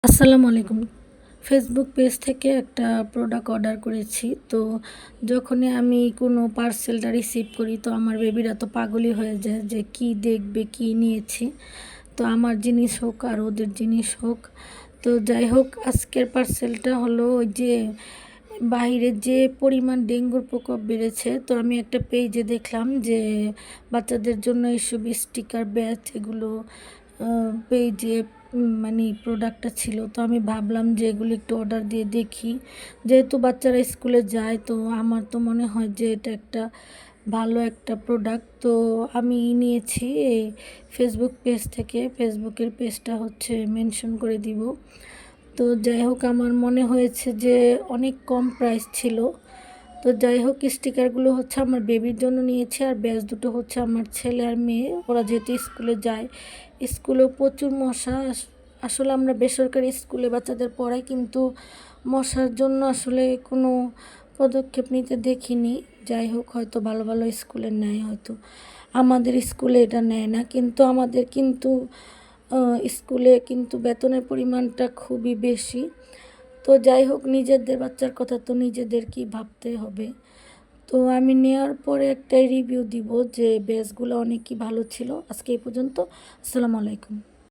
আসসালামু আলাইকুম। Facebook page থেকে একটা প্রোডাক্ট অর্ডার করেছি। তো যখনই আমি কোনো পার্সেলটা রিসিভ করি তো আমার বেবিরা তো পাগলই হয়ে যায় যে কি দেখবে, কি নিয়েছি। তো আমার জিনিস হোক আর ওদের জিনিস হোক। তো যাই হোক আজকের পার্সেলটা হলো ওই যে বাহিরে যে পরিমাণ ডেঙ্গুর প্রকোপ বেড়েছে, তো আমি একটা পেজে দেখলাম যে বাচ্চাদের জন্য এইসব স্টিকার, ব্যাচ এগুলো পেজে মানে প্রোডাক্টটা ছিল। তো আমি ভাবলাম যে এগুলো একটু অর্ডার দিয়ে দেখি। যেহেতু বাচ্চারা স্কুলে যায় তো আমার তো মনে হয় যে এটা একটা ভালো একটা প্রোডাক্ট। তো আমি নিয়েছি এই ফেসবুক পেজ থেকে। ফেসবুকের পেজটা হচ্ছে মেনশন করে দিব। তো যাই হোক আমার মনে হয়েছে যে অনেক কম প্রাইস ছিল। তো যাই হোক স্টিকারগুলো হচ্ছে আমার বেবির জন্য নিয়েছি, আর ব্যাচ দুটো হচ্ছে আমার ছেলে আর মেয়ে, ওরা যেহেতু স্কুলে যায়। স্কুলেও প্রচুর মশা। আসলে আমরা বেসরকারি স্কুলে বাচ্চাদের পড়াই, কিন্তু মশার জন্য আসলে কোনো পদক্ষেপ নিতে দেখিনি। যাই হোক হয়তো ভালো ভালো স্কুলে নেয়, হয়তো আমাদের স্কুলে এটা নেয় না। কিন্তু আমাদের কিন্তু স্কুলে কিন্তু বেতনের পরিমাণটা খুবই বেশি। তো যাই হোক নিজেদের বাচ্চার কথা তো নিজেদেরকেই ভাবতে হবে। তো আমি নেওয়ার পরে একটাই রিভিউ দিব যে ব্যাচগুলো অনেকই ভালো ছিল। আজকে এই পর্যন্ত। আসসালামু আলাইকুম।